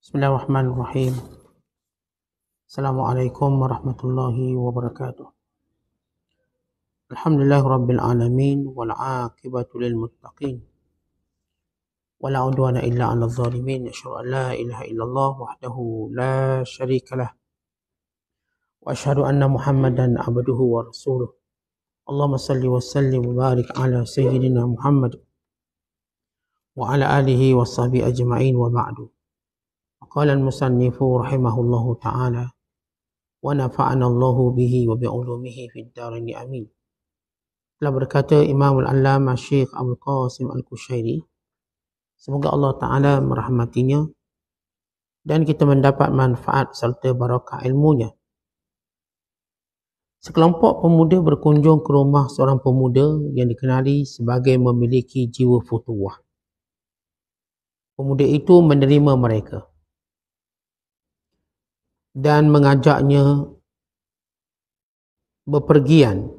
Bismillahirrahmanirrahim. Assalamualaikum warahmatullahi wabarakatuh. Alhamdulillahirabbil alamin wal 'aqibatu lil muttaqin. Wala 'udwana illa 'alal zalimin. Asyhadu an la ilaha illallah wahdahu la syarikalah. Wa asyhadu anna Muhammadan 'abduhu wa rasuluh. Allahumma salli wa sallim wa barik ala sayyidina Muhammad wa ala alihi wa sahbihi ajma'in wa ba'du. Qala al-musannifu rahimahullahu ta'ala wa nafa'ana Allahu bihi wa bi'ulumihi fid dharain amin. Telah berkata Imam al-Allamah Syekh Abdul Qasim Al-Qushayri, semoga Allah Ta'ala merahmatinya dan kita mendapat manfaat serta barakah ilmunya. Sekelompok pemuda berkunjung ke rumah seorang pemuda yang dikenali sebagai memiliki jiwa futuwah. Pemuda itu menerima mereka dan mengajaknya bepergian.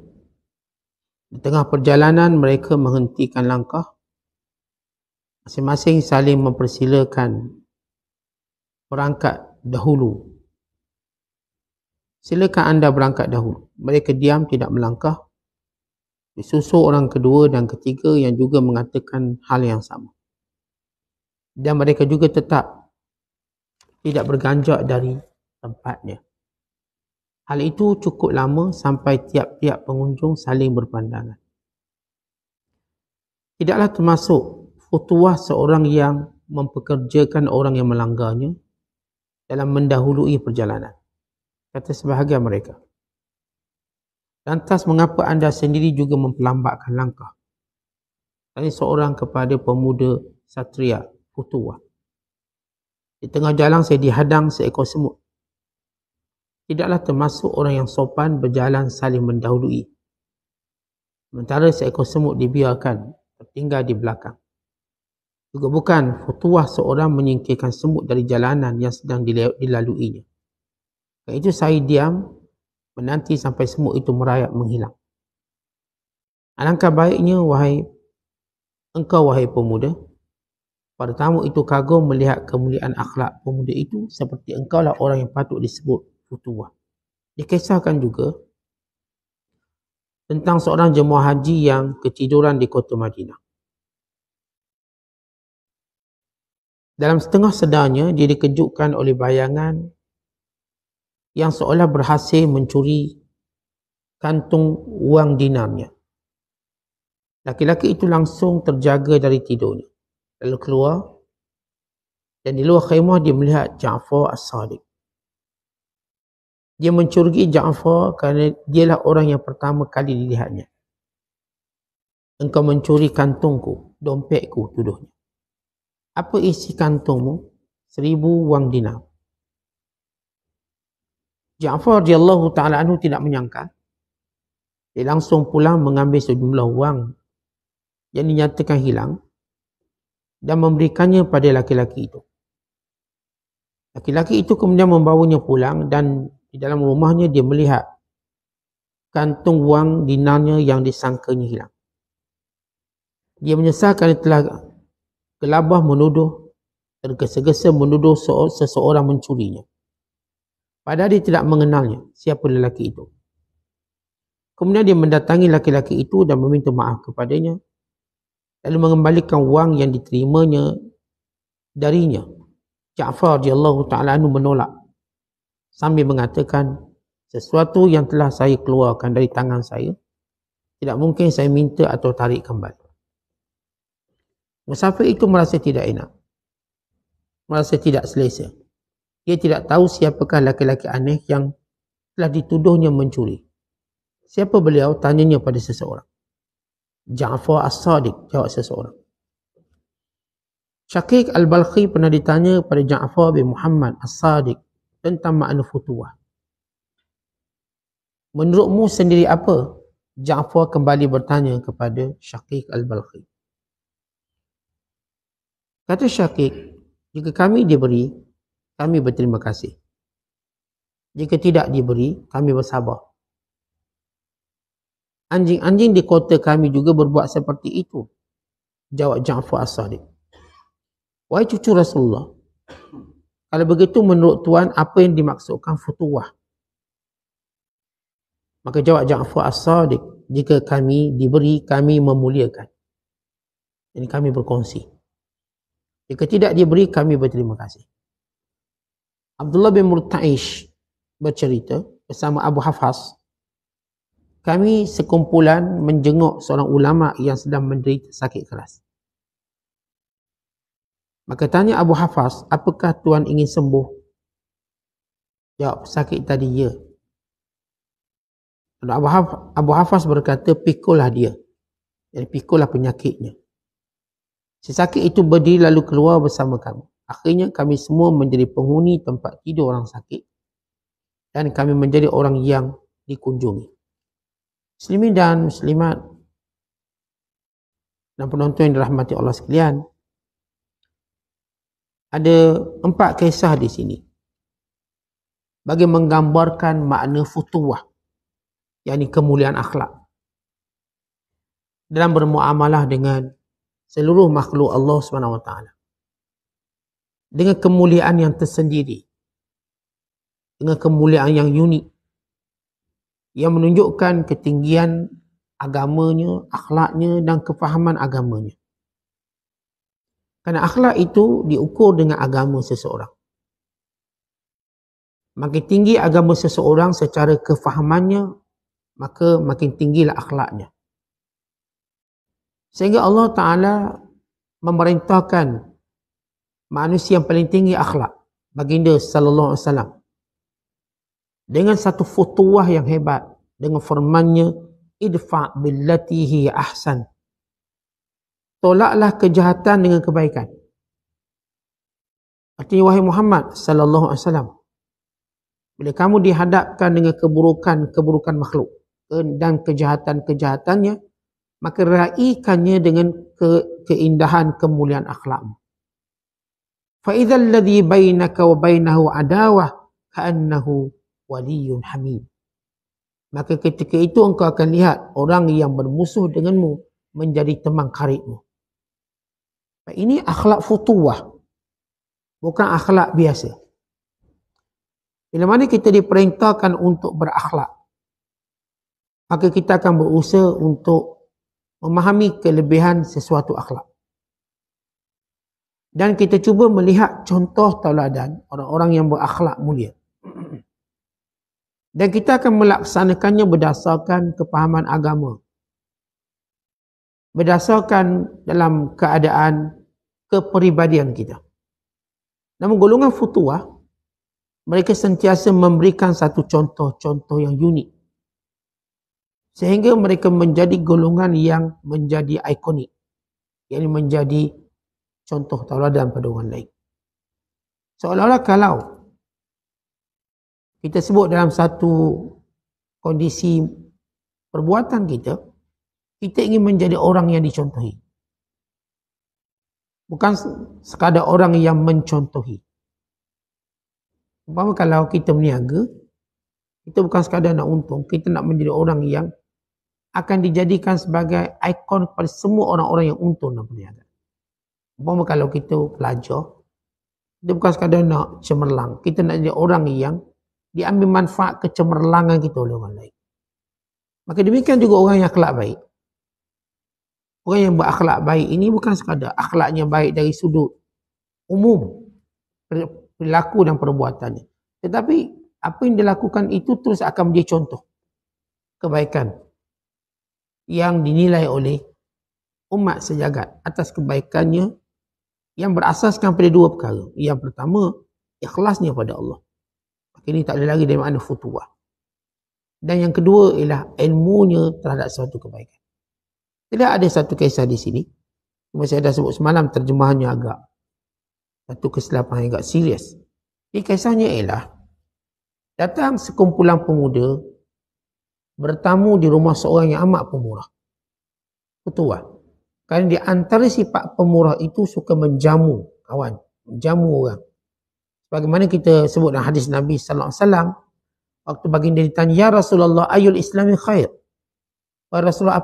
Di tengah perjalanan mereka menghentikan langkah, masing-masing saling mempersilakan berangkat dahulu. Silakan anda berangkat dahulu. Mereka diam, tidak melangkah. Disusul orang kedua dan ketiga yang juga mengatakan hal yang sama. Dan mereka juga tetap tidak berganjak dari tempatnya. Hal itu cukup lama sampai tiap-tiap pengunjung saling berpandangan. Tidaklah termasuk futuwah seorang yang mempekerjakan orang yang melanggarnya dalam mendahului perjalanan, kata sebahagian mereka. Lantas mengapa anda sendiri juga memperlambatkan langkah? Tanya seorang kepada pemuda satria futuwah. Di tengah jalan saya dihadang seekor semut. Tidaklah termasuk orang yang sopan berjalan saling mendahului, sementara seekor semut dibiarkan tertinggal di belakang. Juga bukan futuwah seorang menyingkirkan semut dari jalanan yang sedang dilaluinya. Kerana itu saya diam menanti sampai semut itu merayap menghilang. Alangkah baiknya wahai pemuda, pada tamu itu kagum melihat kemuliaan akhlak pemuda itu, seperti engkaulah orang yang patut disebut futuwah. Dikisahkan juga tentang seorang jemaah haji yang ketiduran di kota Madinah. Dalam setengah sedarnya, dia dikejutkan oleh bayangan yang seolah berhasil mencuri kantung wang dinarnya. Laki-laki itu langsung terjaga dari tidurnya, lalu keluar, dan di luar khemah dia melihat Ja'far As-Sadiq. Dia mencurigai Ja'far kerana dialah orang yang pertama kali dilihatnya. Engkau mencuri kantungku, dompetku, tuduhnya. Apa isi kantungmu? 1000 wang dinar. Ja'far radhiyallahu ta'ala anhu tidak menyangka. Dia langsung pulang mengambil sejumlah wang yang dinyatakan hilang dan memberikannya pada laki-laki itu. Laki-laki itu kemudian membawanya pulang dan di dalam rumahnya dia melihat kantung wang dinarnya yang disangkanya hilang. Dia menyesal kerana telah gelabah menuduh, tergesa-gesa menuduh seseorang mencurinya. Padahal dia tidak mengenalnya, siapa lelaki itu. Kemudian dia mendatangi laki-laki itu dan meminta maaf kepadanya, lalu mengembalikan wang yang diterimanya darinya. Ja'far radhiyallahu ta'ala anhu menolak sambil mengatakan, sesuatu yang telah saya keluarkan dari tangan saya, tidak mungkin saya minta atau tarik kembali. Musafir itu merasa tidak enak, merasa tidak selesa. Dia tidak tahu siapakah laki-laki aneh yang telah dituduhnya mencuri. Siapa beliau? Tanyanya pada seseorang. Ja'far As-Sadiq, jawab seseorang. Syaqiq Al-Balkhi pernah ditanya pada Ja'far bin Muhammad As-Sadiq tentang makna futuwah. Menurutmu sendiri apa? Ja'far kembali bertanya kepada Syaqiq Al-Balkhi. Kata Syaqiq, jika kami diberi, kami berterima kasih. Jika tidak diberi, kami bersabar. Anjing-anjing di kota kami juga berbuat seperti itu, jawab Ja'far As-Sadiq. Wahai cucu Rasulullah, Kalau begitu menurut Tuan, apa yang dimaksudkan futuwah? Maka jawab Ja'far As-Sadiq, jika kami diberi, kami memuliakan. Jadi kami berkongsi. Jika tidak diberi, kami berterima kasih. Abdullah bin Murta'ish bercerita bersama Abu Hafaz, kami sekumpulan menjenguk seorang ulama yang sedang menderita sakit keras. Maka tanya Abu Hafaz, apakah Tuan ingin sembuh? Jawab, sakit tadi ya. Abu Hafaz berkata, pikulah dia. Jadi pikulah penyakitnya. Si sakit itu berdiri lalu keluar bersama kami. Akhirnya kami semua menjadi penghuni tempat tidur orang sakit. Dan kami menjadi orang yang dikunjungi. Muslimin dan muslimat dan penonton yang dirahmati Allah sekalian, ada 4 kisah di sini bagi menggambarkan makna futuwah, yakni kemuliaan akhlak dalam bermuamalah dengan seluruh makhluk Allah SWT, dengan kemuliaan yang tersendiri, dengan kemuliaan yang unik, yang menunjukkan ketinggian agamanya, akhlaknya dan kefahaman agamanya. Kerana akhlak itu diukur dengan agama seseorang. Makin tinggi agama seseorang secara kefahamannya, maka makin tinggilah akhlaknya. Sehingga Allah Ta'ala memerintahkan manusia yang paling tinggi akhlak, baginda sallallahu alaihi wasallam, dengan satu futuwah yang hebat, dengan firman-Nya, idfa' billati hiya ahsan. Tolaklah kejahatan dengan kebaikan. Artinya, wahai Muhammad sallallahu alaihi wasallam, bila kamu dihadapkan dengan keburukan makhluk dan kejahatan-kejahatannya, maka raikannya dengan keindahan kemuliaan akhlakmu. Fa idzal ladzi bainaka wa bainahu adawah ka'annahu waliyyun hamim. Maka ketika itu engkau akan lihat orang yang bermusuh denganmu menjadi teman karibmu. Ini akhlak futuwah, bukan akhlak biasa. Bila mana kita diperintahkan untuk berakhlak, maka kita akan berusaha untuk memahami kelebihan sesuatu akhlak. Dan kita cuba melihat contoh tauladan orang-orang yang berakhlak mulia. Dan kita akan melaksanakannya berdasarkan kepahaman agama. Berdasarkan dalam keadaan kepribadian kita. Namun golongan futuwah, mereka sentiasa memberikan satu contoh-contoh yang unik. Sehingga mereka menjadi golongan yang menjadi ikonik. Yang menjadi contoh tauladan pada orang lain. Seolah-olah kalau kita sebut dalam satu kondisi perbuatan kita, kita ingin menjadi orang yang dicontohi. Bukan sekadar orang yang mencontohi. Umpama kalau kita berniaga, kita bukan sekadar nak untung, kita nak menjadi orang yang akan dijadikan sebagai ikon kepada semua orang-orang yang untung dalam perniagaan. Umpama kalau kita pelajar, kita bukan sekadar nak cemerlang, kita nak jadi orang yang diambil manfaat kecemerlangan kita oleh orang lain. Maka demikian juga orang yang akhlak baik. Orang yang berakhlak baik ini bukan sekadar akhlaknya baik dari sudut umum, perilaku dan perbuatannya. Tetapi apa yang dilakukan itu terus akan menjadi contoh kebaikan yang dinilai oleh umat sejagat atas kebaikannya yang berasaskan pada 2 perkara. Yang pertama, ikhlasnya pada Allah. Maka ini tak ada lagi dari makna futuwah. Dan yang kedua ialah ilmunya terhadap suatu kebaikan. Tidak ada satu kisah di sini. Cuma saya dah sebut semalam, terjemahannya agak satu kesilapan yang agak serius. Jadi kisahnya ialah datang sekumpulan pemuda bertamu di rumah seorang yang amat pemurah. Futuwah. Kerana di antara sifat pemurah itu suka menjamu kawan, menjamu orang. Bagaimana kita sebut dalam hadis Nabi sallallahu alaihi wasallam, waktu baginda ditanya, "Ya Rasulullah, ayul islami khair?" Wahai Rasulullah,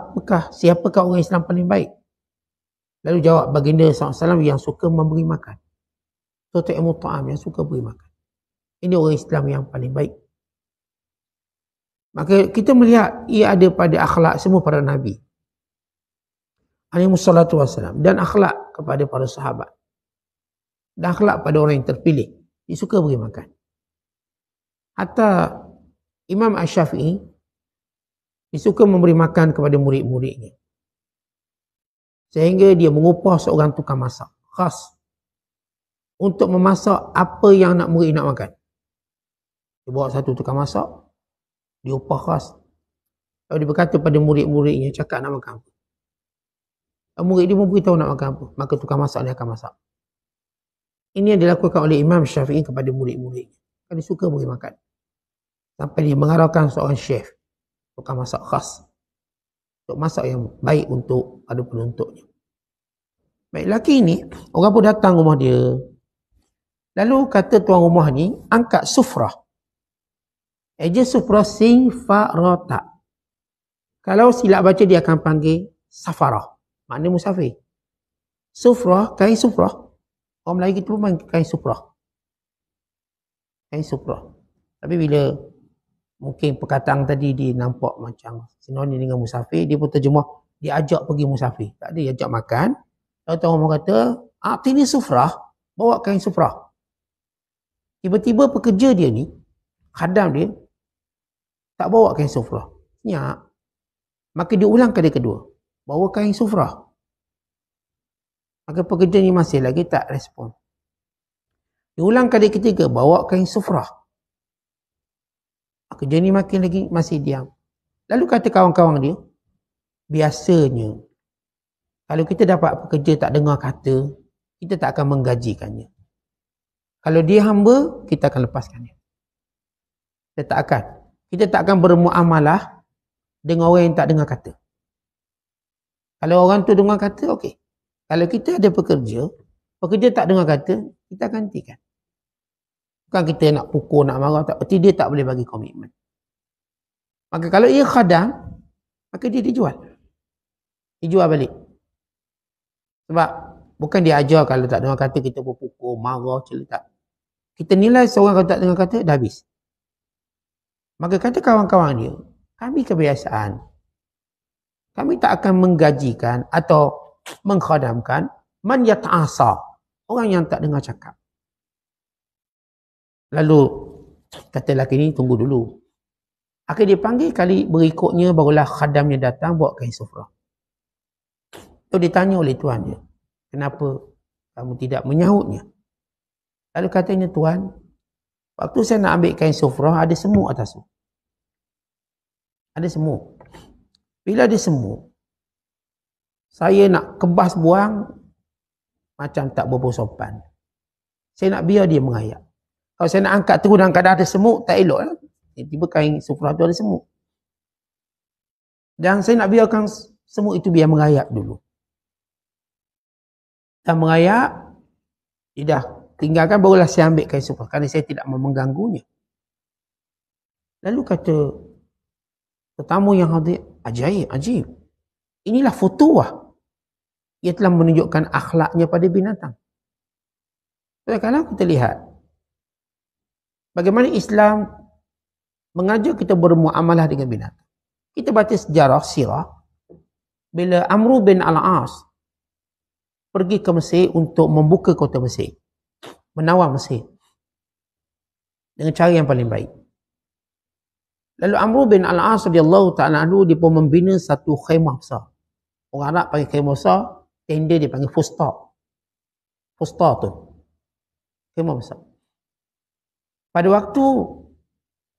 siapakah orang Islam paling baik? Lalu jawab baginda SAW yang suka memberi makan. Tut'imu ta'am, yang suka beri makan. Ini orang Islam yang paling baik. Maka kita melihat ia ada pada akhlak semua para Nabi alaihissalatu wassalam, dan akhlak kepada para sahabat, dan akhlak pada orang yang terpilih. Dia suka beri makan. Hatta Imam Asy-Syafi'i, dia suka memberi makan kepada murid-muridnya. Sehingga dia mengupah seorang tukang masak khas untuk memasak apa yang murid nak makan. Dia bawa satu tukang masak, dia upah khas. Lalu dia berkata pada murid-muridnya, cakap nak makan apa. Murid dia memberitahu nak makan apa, maka tukang masak ni akan masak. Ini yang dilakukan oleh Imam Syafi'i kepada murid-muridnya. Dia suka beri makan. Sampai dia mengarahkan seorang chef, tukang masak khas, untuk masak yang baik untuk ada penuntutnya. Baik, lelaki ni, orang pun datang rumah dia. Lalu kata tuan rumah ni, angkat sufrah. Eja sufrah sing fa ra ta. Kalau silap baca dia akan panggil safarah. Maknanya musafir. Sufrah, kain sufrah. Orang Melayu kita pun panggil kain sufrah. Kain sufrah. Tapi bila mungkin perkataan tadi dia nampak macam sinonim dengan musafir, dia pun terjemah, dia ajak pergi musafir. Tak ada, dia ajak makan. Lalu tuan rumah kata, "Atini sufrah," bawa kain sufrah. Tiba-tiba pekerja dia ni, khadam dia, tak bawa kain sufrah. Senyap. Maka dia ulang kali kedua, bawa kain sufrah. Maka pekerja ni masih lagi tak respon. Dia ulang kali ketiga, bawa kain sufrah. Pekerja ni makin lagi masih diam. Lalu kata kawan-kawan dia, biasanya kalau kita dapat pekerja tak dengar kata, kita tak akan menggajikannya. Kalau dia hamba, kita akan lepaskan dia. Kita tak akan bermuamalah dengan orang yang tak dengar kata. Kalau orang tu dengar kata, okey. Kalau kita ada pekerja tak dengar kata, kita akan hentikan. Bukan kita nak pukul, nak marah, dia tak boleh bagi komitmen. Maka kalau ia khadam, maka dia dijual. Dijual balik. Sebab bukan dia ajar kalau tak dengar kata kita berpukul, marah, tak. Kita nilai seorang kalau tak dengar kata, dah habis. Maka kata kawan-kawan dia, kami kebiasaan, kami tak akan menggajikan atau mengkhadamkan man yata'asa, orang yang tak dengar cakap. Lalu kata lelaki ni, tunggu dulu. Akhirnya dia panggil kali berikutnya, barulah khadamnya datang bawa kain sufrah. Tu ditanya oleh tuan dia, kenapa kamu tidak menyahutnya? Lalu katanya, tuan, waktu saya nak ambil kain sufrah, ada semut atas tu. Ada semut. Bila ada semut, saya nak kebas buang, macam tak bersopan. Saya nak biar dia mengayap. Kalau saya nak angkat terus dalam keadaan ada semut, tak elok lah. Tiba-tiba kain sufrah tu ada semut. Dan saya nak biarkan semut itu biar mengayap dulu. Dan mengayap, dia dah tinggalkan, barulah saya ambil kain sufrah. Kerana saya tidak mau mengganggunya. Lalu kata tetamu yang hadir, ajib. Inilah futuwah. Ia telah menunjukkan akhlaknya pada binatang. Kalau kita lihat bagaimana Islam mengajar kita bermuamalah dengan binatang. Kita baca sejarah sirah, bila Amr bin Al-As pergi ke Mesir untuk membuka kota Mesir, menawar Mesir dengan cara yang paling baik. Lalu Amr bin Al-As radhiyallahu ta'ala anhu, dia pun membina satu khemah besar. Orang Arab panggil khemah besar, tenda dia panggil fustat. Fustat tu khemah besar. Pada waktu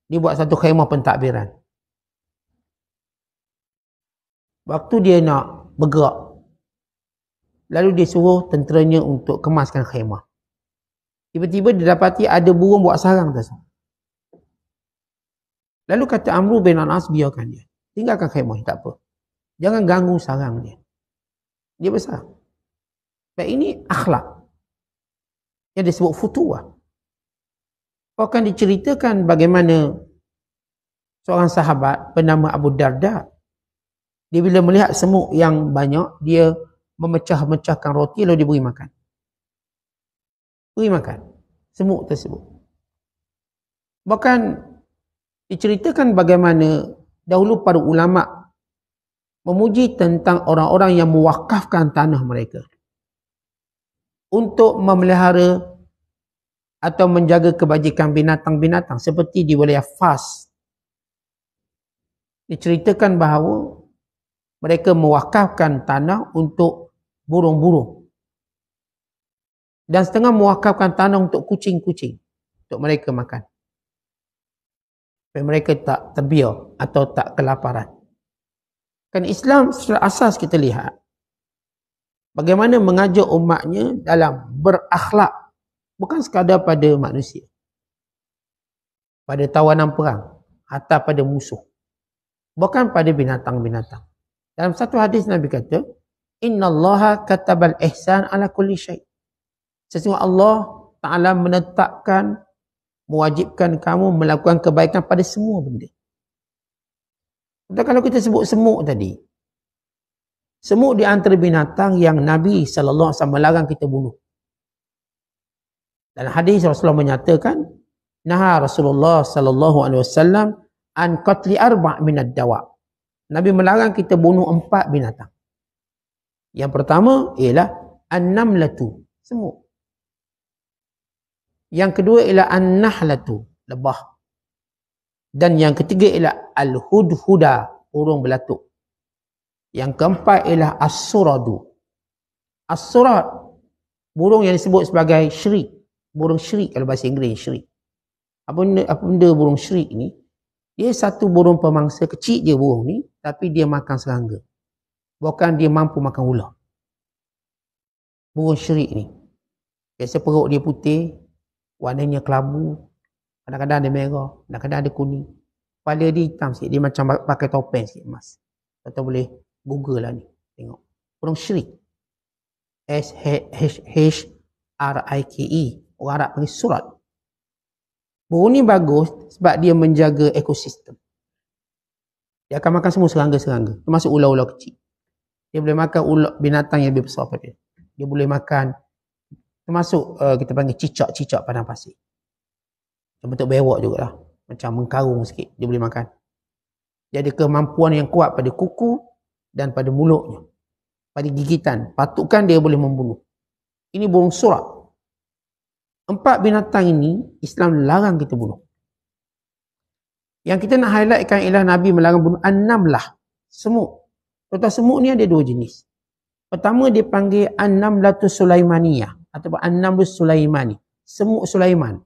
dia buat satu khemah pentadbiran, waktu dia nak bergerak, lalu dia suruh tenteranya untuk kemaskan khemah. Tiba-tiba dia dapati ada burung buat sarang atas. Lalu kata Amr bin Al-As, biarkan dia, tinggalkan khemah, tak apa. Jangan ganggu sarang dia. Dia besar. Dan ini akhlak yang disebut futuwah. Akan diceritakan bagaimana seorang sahabat bernama Abu Darda, dia bila melihat semut yang banyak, dia memecah-mecahkan roti lalu diberi makan. beri makan semut tersebut. Bahkan diceritakan bagaimana dahulu para ulama memuji tentang orang-orang yang mewakafkan tanah mereka untuk memelihara atau menjaga kebajikan binatang-binatang seperti di wilayah Fas. Diceritakan bahawa mereka mewakafkan tanah untuk burung-burung dan setengah mewakafkan tanah untuk kucing-kucing untuk mereka makan. Supaya mereka tak terbiar atau tak kelaparan. Kan Islam secara asas kita lihat bagaimana mengajar umatnya dalam berakhlak, bukan sekadar pada manusia, pada tawanan perang atau pada musuh, bukan pada binatang-binatang. Dalam satu hadis Nabi kata, innallaha katabal ihsan ala kulli syai'. Sesungguhnya Allah Ta'ala menetapkan, mewajibkan kamu melakukan kebaikan pada semua benda. Kalau kita sebut semut tadi, semut di antara binatang yang Nabi SAW melarang kita bunuh. Dalam hadis Rasulullah menyatakan, naha Rasulullah SAW an qatli arba' minad dawa. Nabi melarang kita bunuh 4 binatang. Yang pertama ialah an-namlatu, semut. Yang kedua ialah an-nahlatu, lebah. Dan yang ketiga ialah al-hudhuda, burung belatuk. Yang keempat ialah as-suradu. As-surad, burung yang disebut sebagai syirik. Burung syirik kalau bahasa Inggeris, syirik. Apa benda burung syirik ni? Dia satu burung pemangsa, kecil je burung ni, tapi dia makan serangga. Bukan dia mampu makan ular. Burung syirik ni. Biasa perut dia putih, warnanya kelabu, kadang-kadang ada merah, kadang-kadang ada kuning. Kepala dia hitam sikit, dia macam pakai topeng sikit emas. Atau boleh Google lah ni, tengok. Burung syirik. S-H-H-R-I-K-E. Orang Arab panggil surat. Burung ni bagus sebab dia menjaga ekosistem. Dia akan makan semua serangga-serangga, termasuk ular-ular kecil. Dia boleh makan ular binatang yang lebih besar pada dia. Dia boleh makan, termasuk kita panggil cicak-cicak padang pasir. Bentuk bewak jugalah. Macam mengkarung sikit, dia boleh makan. Dia ada kemampuan yang kuat pada kuku dan pada mulutnya. Pada gigitan. Patutkan dia boleh membunuh. Ini burung surat. 4 binatang ini, Islam larang kita bunuh. Yang kita nak highlightkan ialah Nabi melarang bunuh an-namlah, semut. Contoh semut ni ada 2 jenis. Pertama dia panggil an-namlatu sulaimaniyah ataupun an-namlu sulaimani, semut Sulaiman.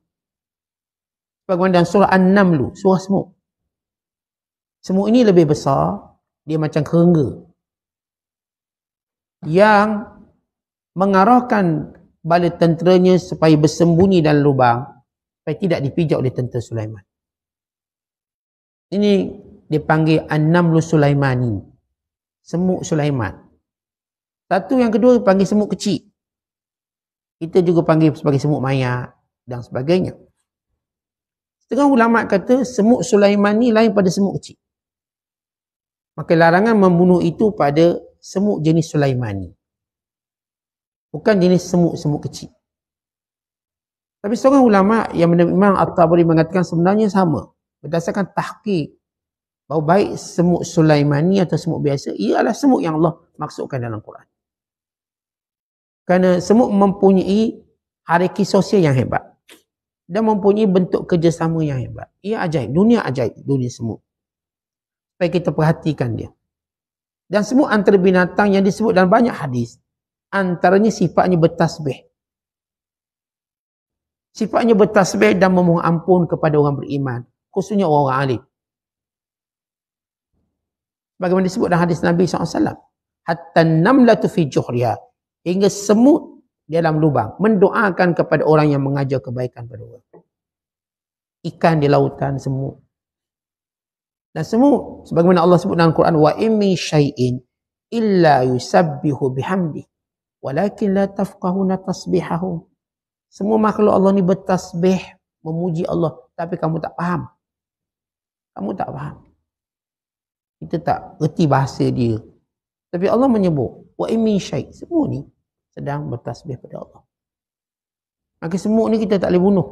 Bagaimana dalam surah An-Namlu, surah semut. Semut ini lebih besar, dia macam kerengga. Yang mengarahkan bala tenteranya supaya bersembunyi dalam lubang, supaya tidak dipijak oleh tentera Sulaiman. Ini dipanggil An-Namlu Sulaimani, semut Sulaiman. Satu yang kedua panggil semut kecil. Kita juga panggil sebagai semut mayat dan sebagainya. Setengah ulama kata semut Sulaiman ni lain pada semut kecil. Maka larangan membunuh itu pada semut jenis Sulaimani. Bukan jenis semut-semut kecil. Tapi seorang ulama yang Imam At-Tabari mengatakan sebenarnya sama. Berdasarkan tahqiq bahawa baik semut Sulaimani atau semut biasa, ia adalah semut yang Allah maksudkan dalam Quran. Kerana semut mempunyai hierarki sosial yang hebat. Dan mempunyai bentuk kerjasama yang hebat. Ia ajaib. Dunia ajaib. Dunia semut. Supaya kita perhatikan dia. Dan semut antara binatang yang disebut dalam banyak hadis. Antaranya sifatnya bertasbih. Sifatnya bertasbih dan memohon ampun kepada orang beriman. Khususnya orang-orang alim. Bagaimana disebut dalam hadis Nabi SAW. Hatta namlatu fi juhriha. Hingga semut dalam lubang mendoakan kepada orang yang mengajar kebaikan pada orang. Ikan di lautan, semut. Dan semut sebagaimana Allah sebut dalam Quran, wa in min syai'in illa yusabbihu bihamdi walakin la tafqahuna tasbihahum. Semua makhluk Allah ni bertasbih memuji Allah, tapi kamu tak faham. Kamu tak faham. Kita tak reti bahasa dia. Tapi Allah menyebut wa in min syai', semua ni sedang bertasbih pada Allah. Maka semut ni kita tak boleh bunuh.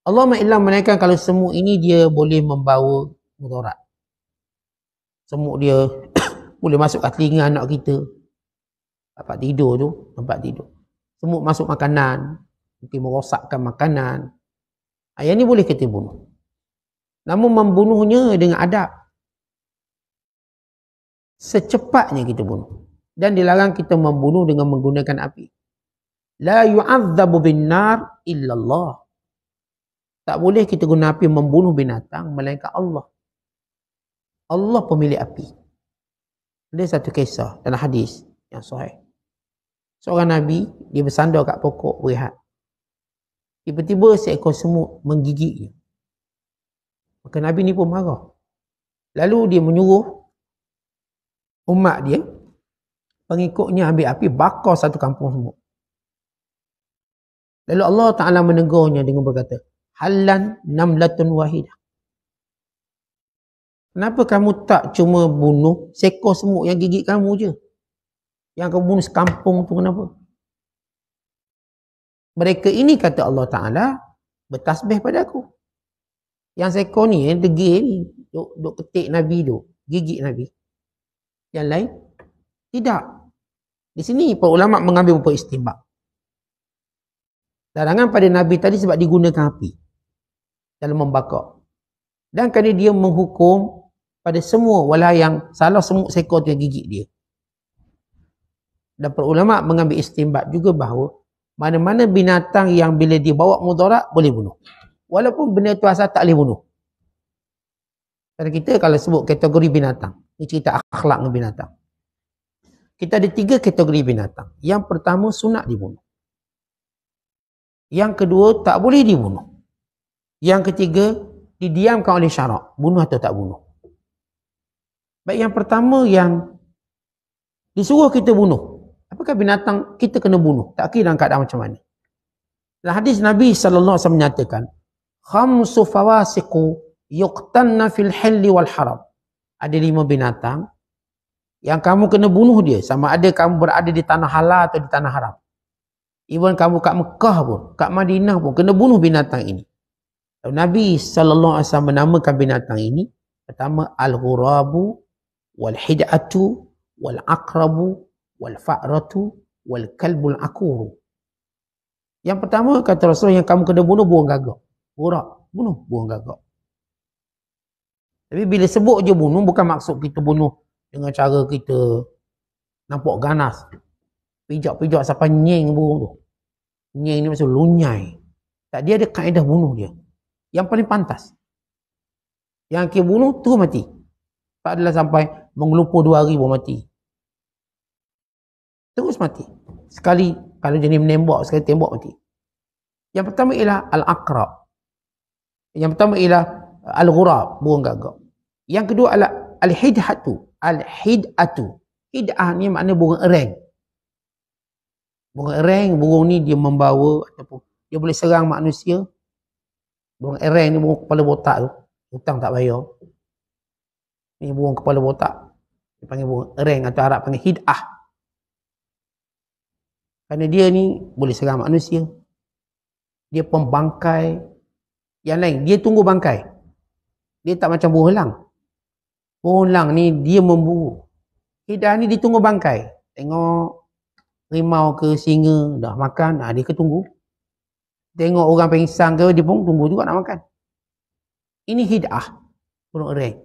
Allah Ma'ilah menaikkan kalau semut ini dia boleh membawa mudarat. Semut dia boleh masuk kat telinga anak kita. Tempat tidur tu, tempat tidur. Semut masuk makanan, mungkin merosakkan makanan. Yang ni boleh kita bunuh. Namun membunuhnya dengan adab. Secepatnya kita bunuh. Dan dilarang kita membunuh dengan menggunakan api. La yu'adzabu bin nar illallah. Tak boleh kita guna api membunuh binatang melainkan Allah. Allah pemilik api. Ada satu kisah dalam hadis yang sahih. Seorang Nabi, dia bersandar kat pokok berehat. Tiba-tiba seekor semut menggigitnya. Maka Nabi ni pun marah. Lalu dia menyuruh umat dia, pengikutnya ambil api, bakar satu kampung semut. Lalu Allah Ta'ala menegurnya dengan berkata, Halan namlatun wahidah. Kenapa kamu tak cuma bunuh seekor semut yang gigit kamu je? Yang kamu bunuh sekampung tu kenapa? Mereka ini, kata Allah Ta'ala, bertasbih pada aku. Yang seekor ni, degil ni, duk ketik Nabi tu, gigit Nabi. Yang lain, tidak. Di sini para ulama mengambil beberapa istimbak. Larangan pada Nabi tadi sebab digunakan api dalam membakar. Dan kerana dia menghukum pada semua, walau yang salah semut seekor tu yang gigit dia. Dan para ulama mengambil istimbat juga bahawa mana-mana binatang yang bila dia bawa mudarat boleh bunuh. Walaupun benda tu asal tak boleh bunuh. Kerana kita kalau sebut kategori binatang, ini cerita akhlak dengan binatang. Kita ada 3 kategori binatang. Yang pertama sunat dibunuh. Yang kedua tak boleh dibunuh. Yang ketiga didiamkan oleh syarak, bunuh atau tak bunuh. Baik, yang pertama yang disuruh kita bunuh. Apakah binatang kita kena bunuh? Tak kira dalam keadaan macam mana. Dalam hadis Nabi SAW menyatakan, khamsu fawasiqu yuqtanna fil hilli wal haram. Ada 5 binatang yang kamu kena bunuh dia, sama ada kamu berada di tanah halal atau di tanah haram. Even kamu kat Mekah pun, kat Madinah pun, kena bunuh binatang ini. Nabi SAW menamakan binatang ini, pertama al-ghurabu, wal-hid'atu, wal-aqrabu, wal-fa'ratu, wal-kalbul akuru. Yang pertama, kata Rasulullah, yang kamu kena bunuh burung gagak. Burak, bunuh burung gagak. Tapi bila sebut je bunuh, bukan maksud kita bunuh dengan cara kita nampak ganas. Pijak-pijak sampai nyeng burung tu. Nyeng ni maksud lunyai. Tak, dia ada kaedah bunuh dia. Yang paling pantas. Yang kita bunuh, terus mati. Tak adalah sampai mengelupur 2 hari baru mati. Terus mati. Sekali, kalau jenis menembak, sekali tembak mati. Yang pertama ialah al-aqrab. Yang pertama ialah al-ghurab, burung gagak. Yang kedua adalah al-hid'atu. Al-hid'atu. Hid'ah ni makna burung ereng. Burung ereng, burung ni dia membawa, ataupun dia boleh serang manusia. Burung ereng ni burung kepala botak tu. Hutang tak bayar. Ni burung kepala botak. Dia panggil burung ereng atau Arab panggil hid'ah. Kerana dia ni boleh serang manusia. Dia pembangkai. Yang lain, dia tunggu bangkai. Dia tak macam burung elang. Burung elang ni dia memburu. Hid'ah ni dia tunggu bangkai. Tengok rimau ke singa dah makan, dia ke tunggu. Tengok orang pengsan ke, dia pun tunggu juga nak makan. Ini hid'ah, burung ereng.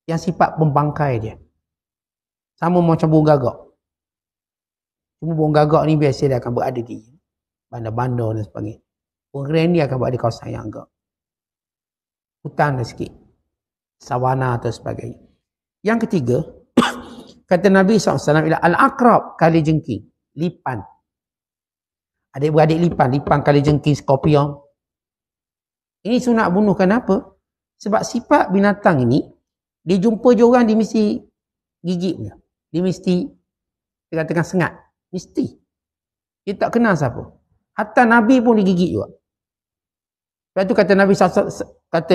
Yang sifat pembangkai dia. Sama macam burung gagak. Cuma burung gagak ni biasa dia akan berada di bandar-bandar dan sebagainya. Burung ereng ni akan berada di kawasan yang agak hutan sikit. Sawana atau sebagainya. Yang ketiga, kata Nabi SAW, al-aqrab, kali jengking, lipan. Adik-beradik lipan kali jengking, skorpion. Ini sunat bunuh, kenapa? Sebab sifat binatang ini, dia jumpa je orang, dia mesti gigit punya. Dia mesti, dia katakan sengat. Mesti. Dia tak kenal siapa. Hatta Nabi pun digigit juga. Lepas tu kata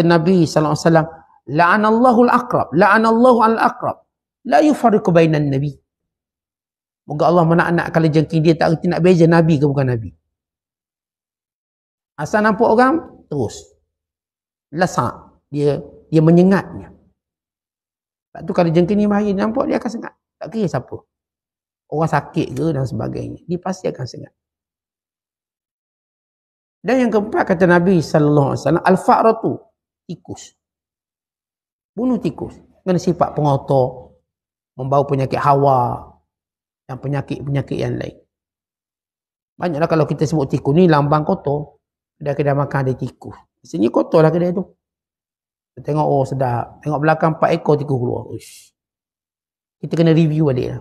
Nabi SAW, la'anallahu al-aqrab, la'anallahu al-aqrab. La yufarriqu bainan nabi. Moga Allah menak-nak kalau jengking dia tak reti nak beza Nabi ke bukan Nabi. Asal nampak orang, terus. Lesak. Dia menyengatnya. Sebab tu kalau jengking ni bahaya, nampak dia akan sengat. Tak kira siapa. Orang sakit ke dan sebagainya. Dia pasti akan sengat. Dan yang keempat kata Nabi SAW, al-fa'ratu, tikus. Bunuh tikus. Kena sifat pengotor, membawa penyakit hawa, dan penyakit-penyakit yang lain. Banyaklah kalau kita sebut tikus ni lambang kotor. Kedai-kedai makan ada tikus. Maksudnya kotor lah kedai tu. Kita tengok, oh sedap. Tengok belakang 4 ekor tikus keluar. Uish. Kita kena review balik lah.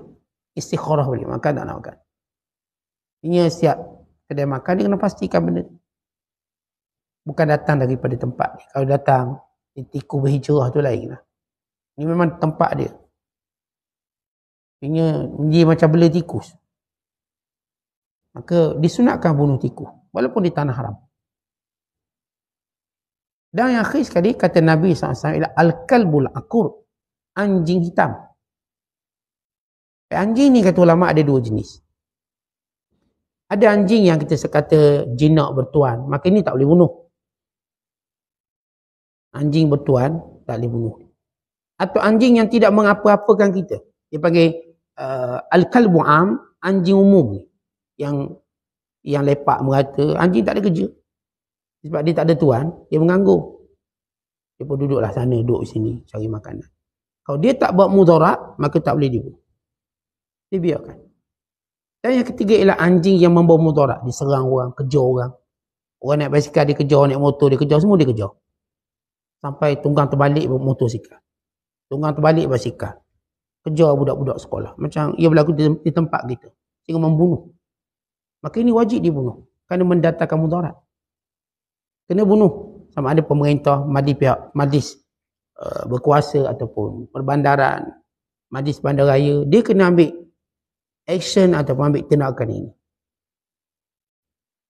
Istikharah balik. Makan tak nak makan. Ini siap kedai makan, dia kena pastikan benda tu. Bukan datang daripada tempat ni. Kalau datang, tikus berhijrah tu lain lah. Ini memang tempat dia. Dia macam bela tikus. Maka disunatkan bunuh tikus. Walaupun di tanah haram. Dan yang akhir sekali kata Nabi SAW, al-kalbul akur, anjing hitam. Anjing ni kata ulama ada 2 jenis. Ada anjing yang kita kata jinak bertuan, maka ini tak boleh bunuh. Anjing bertuan tak boleh bunuh. Atau anjing yang tidak mengapa-apakan kita. Dia panggil al-kalbu am, anjing umum ni. Yang lepak merata, anjing tak ada kerja. Sebab dia tak ada tuan, dia menganggur. Dia pun duduklah sana, duduk sini, cari makanan. Kalau dia tak buat mudarat, maka tak boleh dibunuh. Dia biarkan. Dan yang ketiga ialah anjing yang membawa mudarat. Diserang orang, kejar orang. Orang naik basikal dia kejar, naik motor dia kejar, semua dia kejar. Sampai tunggang terbalik motosikal. Tunggang terbalik basikal. Kejar budak-budak sekolah. Macam ia berlaku di tempat kita. Sehingga membunuh. Maka ini wajib dibunuh. Kerana mendatangkan mudarat. Kena bunuh. Sama ada pemerintah, majlis berkuasa ataupun perbandaran, majlis bandaraya. Dia kena ambil action ataupun ambil tindakan ini.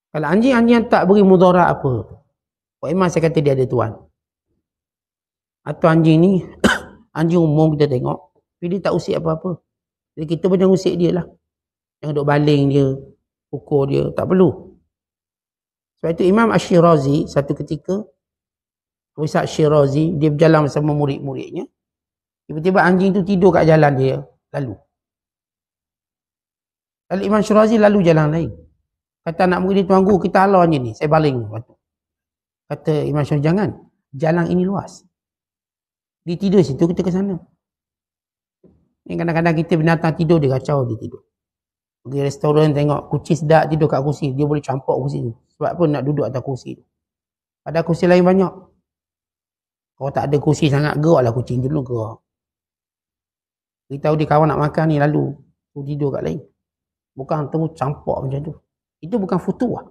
Kalau anjing-anjing tak beri mudarat apa, memang saya kata dia ada tuan. Atau anjing ni, anjing umum kita tengok, tapi dia tak usik apa-apa. Jadi kita pun jangan usik dia lah. Jangan duk baling dia, pukul dia, tak perlu. Sebab itu Imam Ash-Shirazi satu ketika, Ustaz Shirazi, dia berjalan bersama murid-muridnya. Tiba-tiba anjing tu tidur kat jalan dia, lalu. Lalu Imam Shirazi lalu jalan lain. Kata anak murid dia, tuan guru, kita halau anjing ni, saya baling. Kata Imam Shirazi, jangan, jalan ini luas. Dia tidur situ, kita ke sana. Ni kadang-kadang kita binatang tidur, dia kacau, dia tidur. Pergi restoran tengok kucing sedap tidur kat kursi, dia boleh campak kursi tu. Sebab apa nak duduk atas kursi tu. Ada kursi lain banyak. Kalau tak ada kursi sangat, geraklah kucing dulu gerak. Beritahu dia kawan nak makan ni lalu. Tu tidur kat lain. Bukan terus campak macam tu. Itu bukan futuah.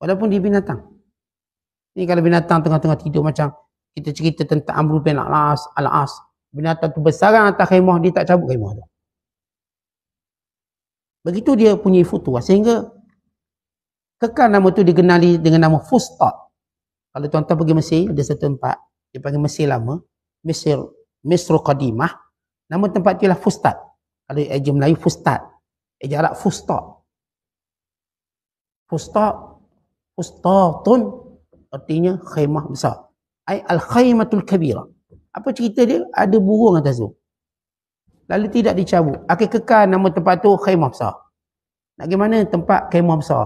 Walaupun dia binatang. Ni kalau binatang tengah-tengah tidur macam kita cerita tentang Amr bin al-As. Binatang tu bersarang atas khemah, dia tak cabut khemah tu. Begitu dia punya futuah. Sehingga kekal nama tu dikenali dengan nama Fustat. Kalau tuan-tuan pergi Mesir, ada satu tempat, dia panggil Mesir lama, Misr Qadimah. Nama tempat tu ialah Fustat. Kalau eja Melayu, Fustat. Eja Arab, Fustat. Fustatun, artinya khemah besar. Al-khaymatul kabira. Apa cerita dia? Ada burung atas tu. Lalu tidak dicabut. Akhir kekal nama tempat tu khemah besar. Nak gimana tempat khemah besar?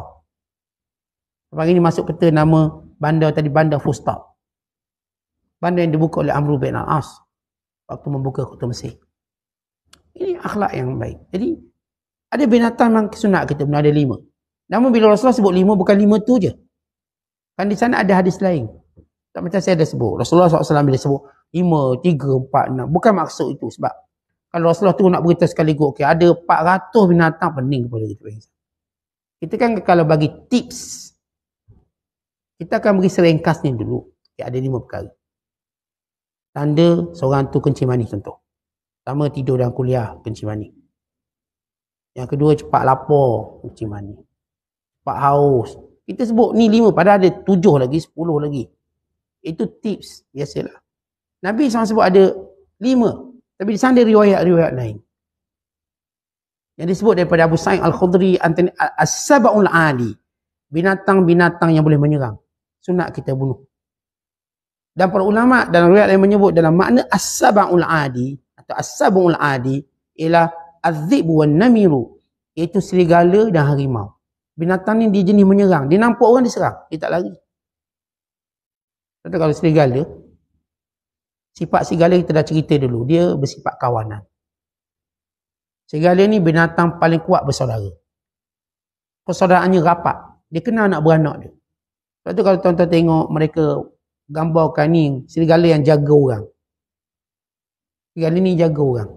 Pagi ni masuk peta nama bandar tadi, bandar Fustat. Bandar yang dibuka oleh Amr bin al-As waktu membuka kota Mesir. Ini akhlak yang baik. Jadi ada binatang yang sunat kita benar ada 5. Namun bila Rasulullah sebut 5, bukan 5 tu je. Kan di sana ada hadis lain. Tak macam saya dah sebut. Rasulullah SAW bila sebut 5, 3, 4, 6. Bukan maksud itu. Sebab kalau Rasulullah tu nak beritahu sekaligus, okay, ada 400 binatang pening kepada kita. Kita kan kalau bagi tips, kita akan beri seringkasnya dulu. Okay, ada 5 perkara. Tanda seorang tu kencing manis contoh. Pertama, tidur dalam kuliah, kencing manis. Yang kedua, cepat lapar, kencing manis. Cepat haus. Kita sebut ni 5, padahal ada 7 lagi, 10 lagi. Itu tips, biasalah. Nabi SAW sebut ada 5. Tapi di sana ada riwayat-riwayat lain. Yang disebut daripada Abu Sa'id Al-Khudri, as-sab'ul adi. Binatang-binatang yang boleh menyerang. Sunat kita bunuh. Dan para ulama dalam riwayat yang menyebut dalam makna as-sab'ul adi atau as-sab'ul adi ialah az-zibu wan namiru, iaitu serigala dan harimau. Binatang ni dia jenis menyerang. Dia nampak orang diserang, dia tak lari. Contoh kalau serigala, sifat serigala kita dah cerita dulu, dia bersifat kawanan. Serigala ni binatang paling kuat bersaudara. Persaudaraannya rapat. Dia kenal anak beranak dia. Sebab tu kalau tuan-tuan tengok mereka gambarkan ni serigala yang jaga orang. Serigala ni jaga orang.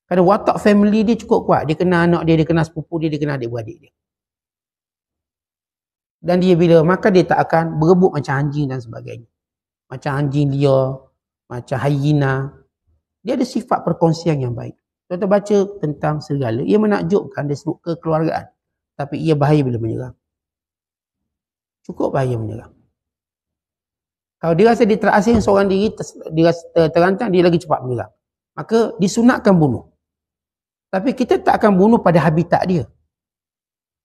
Kerana watak family dia cukup kuat. Dia kenal anak dia, dia kenal sepupu dia, dia kenal adik-beradik dia. Dan dia bila maka dia tak akan berebut macam anjing dan sebagainya. Macam anjing liar, macam hyena. Dia ada sifat perkongsian yang baik. Tuan-tuan baca tentang serigala, ia menakjubkan dari sudut kekeluargaan. Tapi ia bahaya bila menyerang. Cukup bahaya menyerang. Kalau dia rasa dia terasing seorang diri, dia rasa terancam, dia lagi cepat menyerang. Maka disunatkan bunuh. Tapi kita tak akan bunuh pada habitat dia.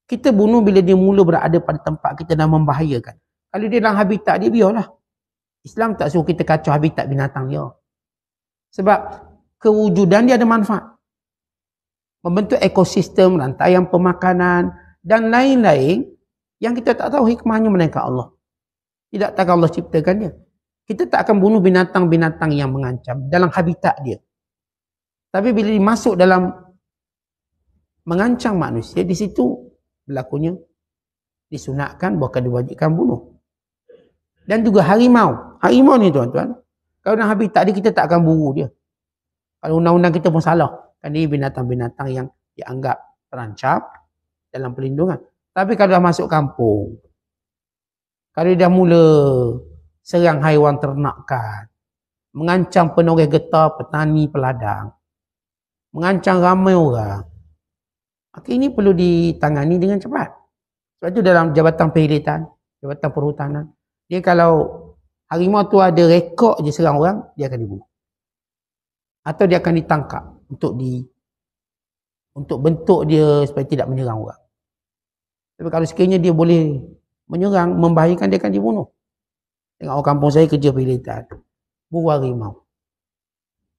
Kita bunuh bila dia mula berada pada tempat kita dan membahayakan. Kalau dia dalam habitat dia, biarlah. Islam tak suruh kita kacau habitat binatang dia. Sebab kewujudan dia ada manfaat. Membentuk ekosistem, rantaian pemakanan dan lain-lain yang kita tak tahu hikmahnya melainkan Allah. Tidak tak Allah ciptakan dia. Kita tak akan bunuh binatang-binatang yang mengancam dalam habitat dia. Tapi bila dia masuk dalam mengancam manusia, di situ berlakunya disunatkan bahkan diwajibkan bunuh. Dan juga harimau. Harimau ni tuan-tuan, kalau dalam habitat dia kita tak akan buru dia. Kalau undang-undang kita pun salah. Kan dia binatang-binatang yang dianggap terancam dalam perlindungan. Tapi kalau dah masuk kampung, kalau dia dah mula serang haiwan ternakan, mengancam penoreh getah, petani, peladang, mengancam ramai orang, maka ini perlu ditangani dengan cepat. Sebab itu dalam Jabatan Penghilitan, Jabatan Perhutanan, dia kalau harimau tu ada rekod je serang orang, dia akan dibunuh. Atau dia akan ditangkap untuk bentuk dia supaya tidak menyerang orang. Tapi kalau sekiranya dia boleh menyerang, membahayakan, dia akan dibunuh. Tengok orang kampung saya kerja penghilitan, buru harimau.